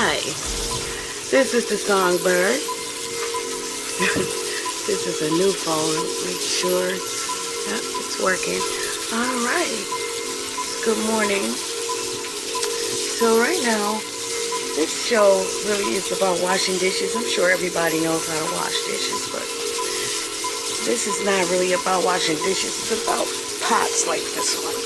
Hi, this is the Songbird. This is a new phone. Make sure it's working. Alright, good morning. So right now, this show really is about washing dishes. I'm sure everybody knows how to wash dishes, but this is not really about washing dishes. It's about pots like this one.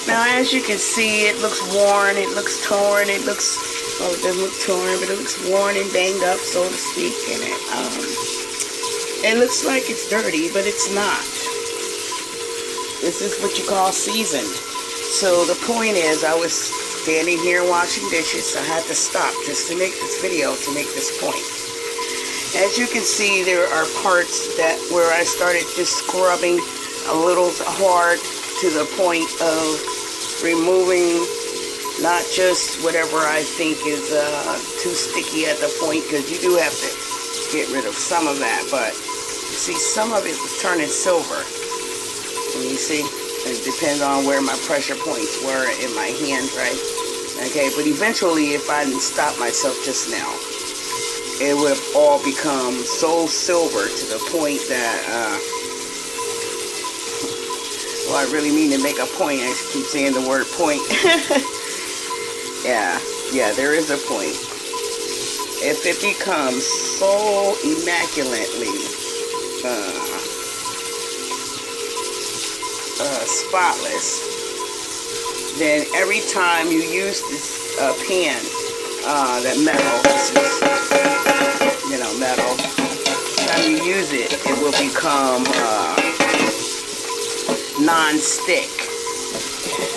Now, as you can see, it looks worn, it looks torn, it looks, well, it doesn't look torn, but it looks worn and banged up, so to speak, and it looks like it's dirty, but it's not. This is what you call seasoned. So the point is, I was standing here washing dishes, so I had to stop just to make this video, to make this point. As you can see, there are parts that where I started just scrubbing a little hard to the point of removing not just whatever I think is too sticky at the point, because you do have to get rid of some of that, but you see some of it was turning silver, and you see it depends on where my pressure points were in my hand, right? Okay, but eventually, if I didn't stop myself just now, it would have all become so silver to the point that well, I really mean to make a point. I keep saying the word point. Yeah, there is a point. If it becomes so immaculately spotless, then every time you use this pan, that metal, this is, you know, metal, every time you use it, it will become non-stick.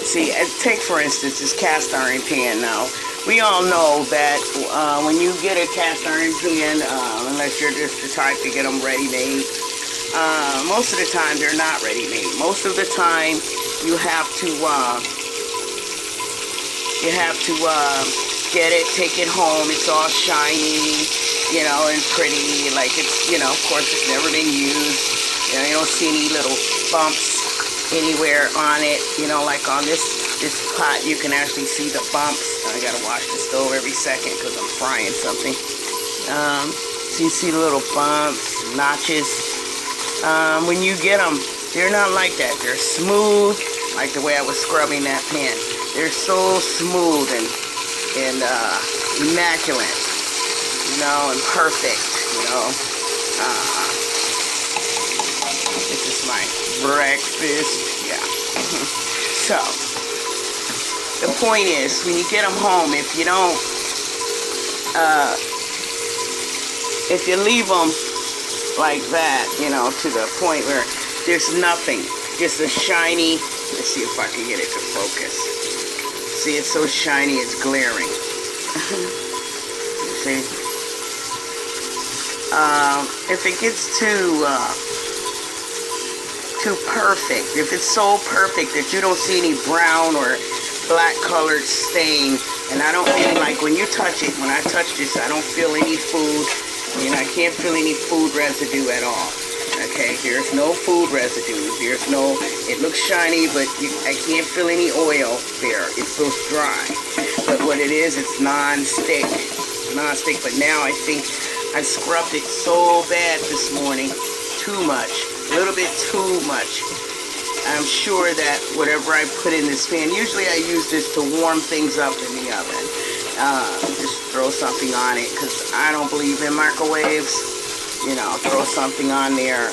See, take for instance this cast iron pan. Now, we all know that when you get a cast iron pan, unless you're just the type to get them ready-made, most of the time they're not ready-made. Most of the time you have to get it, take it home. It's all shiny, you know, and pretty, like it's, you know, of course it's never been used. You know, you don't see any little bumps anywhere on it, you know, like on this pot you can actually see the bumps. I gotta wash the stove every second because I'm frying something. So you see the little bumps, notches. When you get them, they're not like that. They're smooth, like the way I was scrubbing that pan. They're so smooth and immaculate, you know, and perfect, you know. This is my breakfast, yeah. So, the point is, when you get them home, if you don't, if you leave them like that, you know, to the point where there's nothing, just a shiny, let's see if I can get it to focus. See, it's so shiny, it's glaring. You see? If it gets too perfect, if it's so perfect that you don't see any brown or black colored stain, and I don't feel like when you touch it, when I touch this, I don't feel any food, and I can't feel any food residue at all. Okay, there's no food residue, there's no, it looks shiny, but I can't feel any oil there. It feels dry, but what it is, it's non-stick, but now I think I scrubbed it so bad this morning, too much, a little bit too much. I'm sure that whatever I put in this pan, usually I use this to warm things up in the oven. Just throw something on it, because I don't believe in microwaves. You know, throw something on there,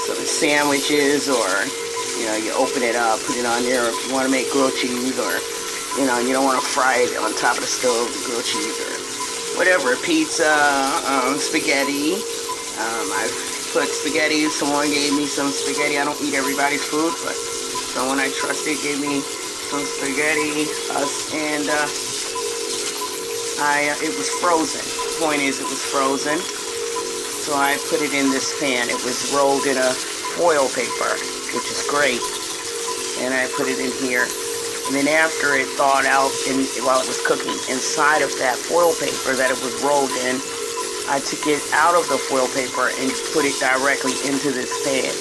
so the sandwiches, or, you know, you open it up, put it on there, or if you want to make grilled cheese, or, you know, you don't want to fry it on top of the stove, the grilled cheese, or whatever, pizza, spaghetti. I've put spaghetti, someone gave me some spaghetti. I don't eat everybody's food, but someone I trusted gave me some spaghetti, and it was frozen. The point is, it was frozen, so I put it in this pan. It was rolled in a foil paper, which is great, and I put it in here. And then after it thawed out, while it was cooking, inside of that foil paper that it was rolled in, I took it out of the foil paper and put it directly into this pan.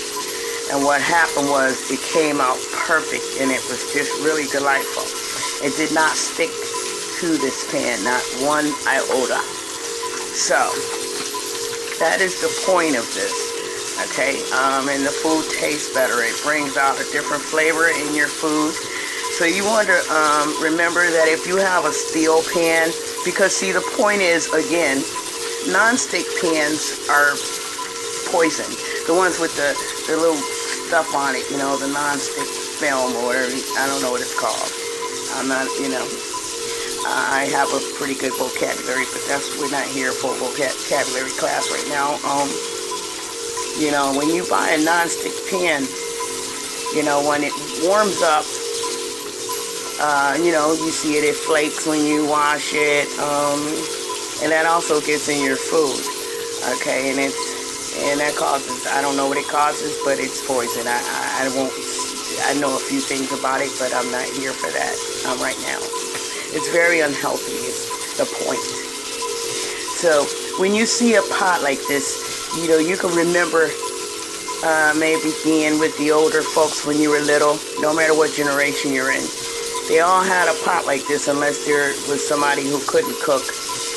And what happened was, it came out perfect, and it was just really delightful. It did not stick to this pan, not one iota. So that is the point of this, okay? And the food tastes better. It brings out a different flavor in your food. So you want to remember that if you have a steel pan, because see, the point is, again, non-stick pans are poison. The ones with the little stuff on it, you know, the non-stick film or whatever. I don't know what it's called. I'm not, you know, I have a pretty good vocabulary, but we're not here for a vocabulary class right now. You know, when you buy a non-stick pan, you know, when it warms up, you know, you see it flakes when you wash it, and that also gets in your food, okay, and that causes, I don't know what it causes, but it's poison. I know a few things about it, but I'm not here for that right now. It's very unhealthy, is the point. So when you see a pot like this, you know, you can remember maybe being with the older folks when you were little, no matter what generation you're in. They all had a pot like this, unless there was somebody who couldn't cook,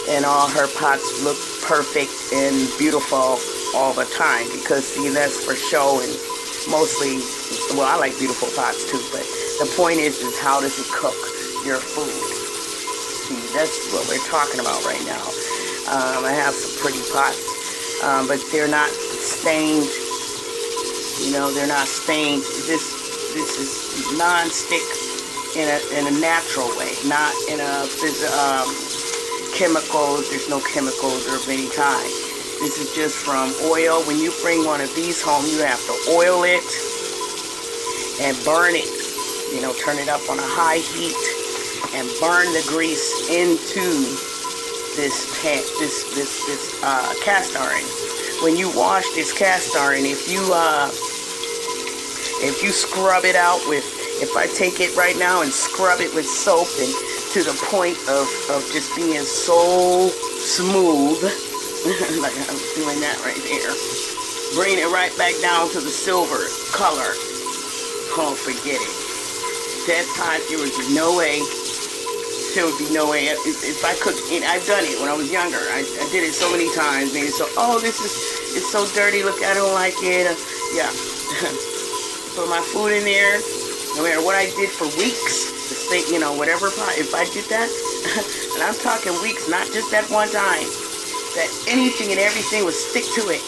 and all her pots looked perfect and beautiful all the time, because see, that's for show, and mostly, well, I like beautiful pots too, but the point is how does it cook your food? See, that's what we're talking about right now. I have some pretty pots, but they're not stained, you know, they're not stained. This is non-stick in a natural way, not in a chemicals. There's no chemicals of any kind. This is just from oil. When you bring one of these home, you have to oil it and burn it. You know, turn it up on a high heat and burn the grease into this pan, this cast iron. When you wash this cast iron, if you scrub it out with, if I take it right now and scrub it with soap and to the point of just being so smooth, like I'm doing that right there, bring it right back down to the silver color. Oh, forget it. That pot, there would be no way. There would be no way. If I could, and I've done it when I was younger. I did it so many times. Maybe so. Oh, it's so dirty. Look, I don't like it. Yeah. Put my food in there. No matter what I did for weeks, the same, you know, whatever pot. If I did that, and I'm talking weeks, not just that one time. That anything and everything would stick to it.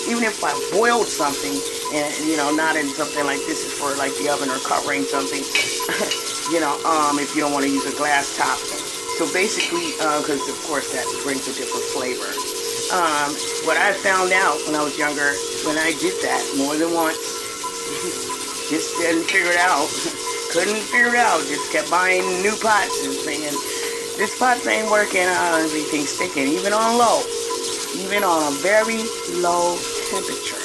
Even if I boiled something, and you know, not in something like this is for like the oven or covering something, you know, if you don't want to use a glass top. So basically, because of course that brings a different flavor. What I found out when I was younger, when I did that more than once, just didn't figure it out. Couldn't figure it out. Just kept buying new pots and saying, this pot ain't working, everything's sticking, even on low, even on a very low temperature.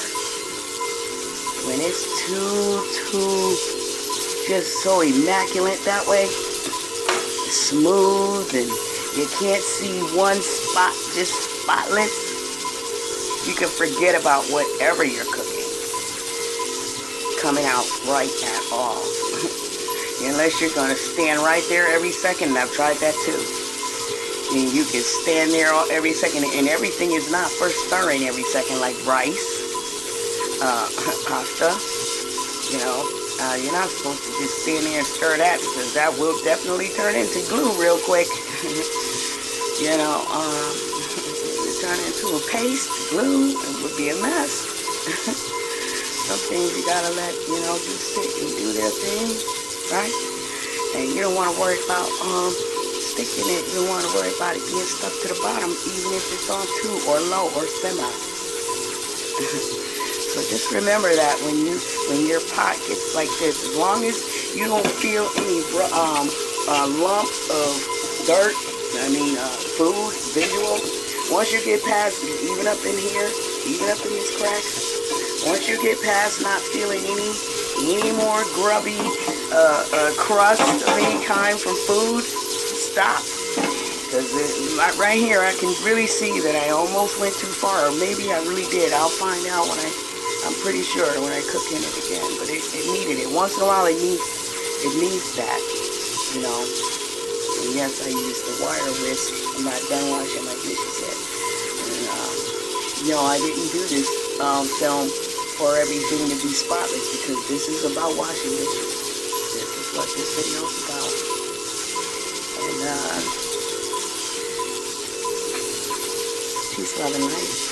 When it's too just so immaculate that way, smooth, and you can't see one spot, just spotless, you can forget about whatever you're cooking coming out right at all. Unless you're going to stand right there every second, and I've tried that too. And you can stand there every second, and everything is not for stirring every second, like rice, pasta, you know. You're not supposed to just stand there and stir that, because that will definitely turn into glue real quick. You know, turn into a paste, glue, it would be a mess. Some things you gotta let, you know, just sit and do their thing, right? And you don't want to worry about sticking it. You don't want to worry about it being stuck to the bottom, even if it's on 2 or low or semi. So just remember that when your pot gets like this, as long as you don't feel any lumps of dirt, food, visual, once you get past, even up in here, even up in these cracks, once you get past not feeling any more grubby crust of any kind from food, stop. Because right here, I can really see that I almost went too far, or maybe I really did. I'll find out I'm pretty sure when I cook in it again. But it needed it. Once in a while, it needs that, you know. And And yes, I use the wire whisk. I'm not done washing my dishes yet. And, you know, I didn't do this film for everything to be spotless because this is about washing dishes. This is what this video is about. And peace, love, and light.